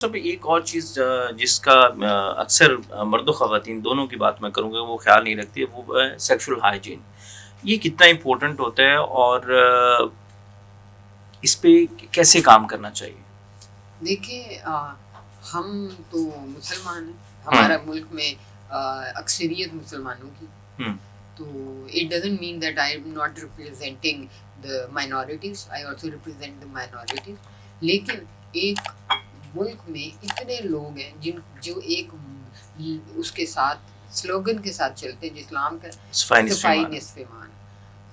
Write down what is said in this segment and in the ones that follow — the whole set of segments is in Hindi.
सब एक और चीज़ जिसका अक्सर मर्द ख़वातीन दोनों की बात मैं करूँगा वो ख़्याल नहीं रखती है वो है सेक्सुअल हाइजीन। ये कितना इम्पोर्टेंट होता है और इस पे कैसे काम करना चाहिए? देखिए हम तो मुसलमान हैं, हुँ, हमारा मुल्क में अक्सरियत मुसलमानों की। हुँ, तो it doesn't mean that I am not representing the minorities, I also represent the minorities. लेकिन एक मुल्क में इतने लोग हैं जिन जो एक उसके साथ स्लोगन के साथ चलते हैं, इस्लाम का सफ़ाई निस्फ़ सफाई ईमान है। निस्फ ईमान।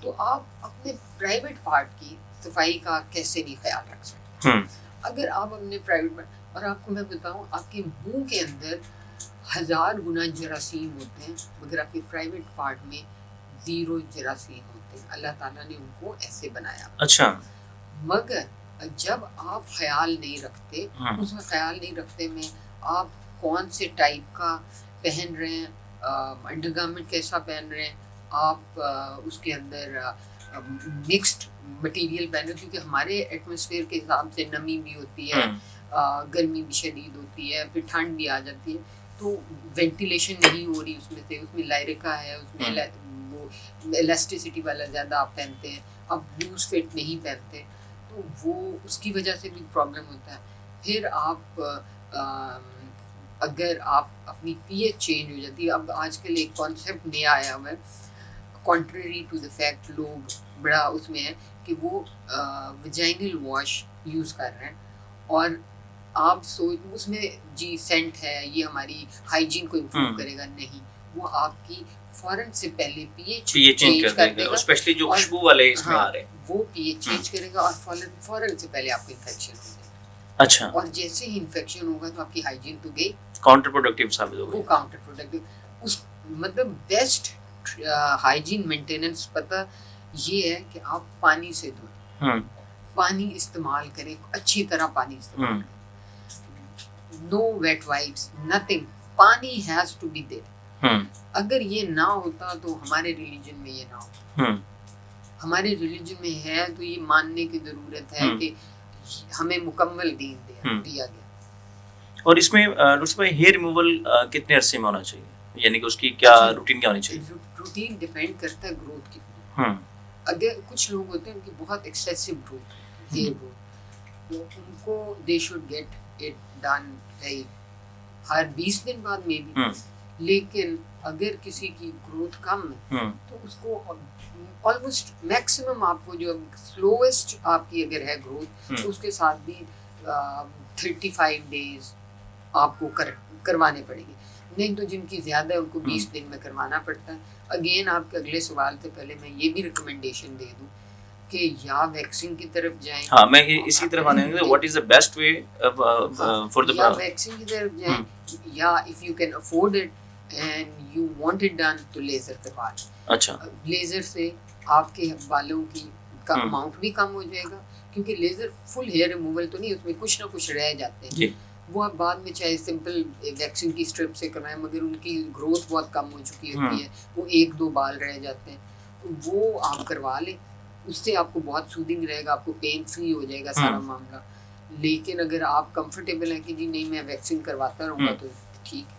तो आप अपने प्राइवेट पार्ट की सफाई का कैसे नहीं ख्याल रख सकते? हुँ, अगर आप अपने प्राइवेट में, और आपको मैं बताऊं, आपके मुंह के अंदर 1000 गुना जरासीम होते हैं, मगर आपके प्राइवेट पार्ट में 0 जरासीम होते हैं। अल्लाह ताला ने उनको ऐसे बनाया। अच्छा, मगर जब आप ख्याल नहीं रखते, हुँ, उसमें ख्याल नहीं रखते में आप कौन से टाइप का पहन रहे हैं, अंडरगारमेंट कैसा पहन रहे हैं, आप उसके अंदर मिक्स्ड मटेरियल पहन रहे हो, क्योंकि हमारे एटमॉस्फेयर के हिसाब से नमी भी होती है, हुँ, गर्मी भी शदीद होती है, फिर ठंड भी आ जाती है। तो वेंटिलेशन नहीं हो रही उसमें से, उसमें लायरिका है, उसमें हुँ, वो इलास्टिसिटी वाला ज़्यादा आप पहनते हैं, आप लूज फिट नहीं पहनते, तो वो उसकी वजह से भी प्रॉब्लम होता है। फिर आप अगर आप अपनी पीएच चेंज हो जाती है। अब आजकल एक कॉन्सेप्ट नया आया हुआ है, कॉन्ट्रेरी टू द फैक्ट, लोग बड़ा उसमें है कि वो वजाइनल वॉश यूज़ कर रहे हैं, और आप सोच उसमें जी सेंट है, ये हमारी हाइजीन को इम्प्रूव हुँ, करेगा, नहीं। वो आपकी फ़ौरन से पहले पीएच तो ये चेंज चेंज कर कर देगा और देगा, स्पेशली जो और खुशबू वाले इसमें हाँ, आ रहे हैं। वो पीएच हुँ, चेंज करेगा और फ़ौरन फ़ौरन से पहले आपको इन्फेक्शन हो जाएगा। अच्छा, और जैसे ही इन्फेक्शन होगा तो आपकी हाइजीन तो गई, काउंटर प्रोडक्टिव साबित हो वो गई। Counter productive. उस मतलब बेस्ट हाइजीन मेंटेनेंस पता ये है कि आप पानी से धोएं, हुँ, पानी इस्तेमाल करें, अच्छी तरह पानी इस्तेमाल हुँ, करें, नो वेट वाइप्स, नथिंग, पानी हैज़ टू बी देयर। हुँ, अगर ये ना होता तो हमारे रिलीजन में ये ना होता। हुँ, हमारे रिलीजन में है तो ये मानने की ज़रूरत है हुँ, कि हमें मुकम्मल दीन हुँ। दिया गया। और इसमें डॉक्टर भाई हेयर रिमूवल कितने अरसे में होना चाहिए? यानी कि उसकी क्या अच्छा, रूटीन क्या होनी चाहिए? रूटीन डिपेंड करता है ग्रोथ की। हुँ, अगर कुछ लोग होते हैं उनकी बहुत एक्सेसिव ग्रोथ, हेयर ग्रोथ, तो उनको they should get it done like हर 20 दिन बाद में भी। हुँ, लेकिन अगर किसी की ग्रोथ कम है हुँ, तो उसको ऑलमोस्ट मैक्सिमम, आपको जो स्लोएस्ट आपकी अगर है ग्रोथ, हुँ, तो उसके साथ भी 35 डेज आपको करवाने पड़ेंगे। नहीं तो जिनकी ज़्यादा है उनको हुँ। 20 दिन में करवाना पड़ता है। अगेन आपके अगले सवाल से पहले मैं ये भी रिकमेंडेशन दे दूँ कि या वैक्सीन की तरफ जाएँ, हाँ, मैं इ इसी तरफ आने वाला था, what is the best way हाँ, फॉर द या वैक्सीन की तरफ जाएँ, हुँ, या if you can afford it and you want it done, तो लेज़र करवा लें। अच्छा, लेज़र से आपके बालों की का हुँ, अमाउंट भी कम हो जाएगा, क्योंकि लेज़र फुल हेयर रिमूवल तो नहीं, उसमें कुछ ना कुछ रह जाते हैं। जी, वो आप बाद में चाहे सिंपल वैक्सीन की स्ट्रिप से करवाएं, मगर उनकी ग्रोथ बहुत कम हो चुकी हुँ, होती है, वो 1-2 बाल रह जाते हैं, तो वो आप करवा लें। उससे आपको बहुत सूदिंग रहेगा, आपको पेन फ्री हो जाएगा हुँ, सारा मामला। लेकिन अगर आप कंफर्टेबल हैं कि जी नहीं मैं वैक्सीन करवाता रहूँगा, हुँ। तो ठीक है।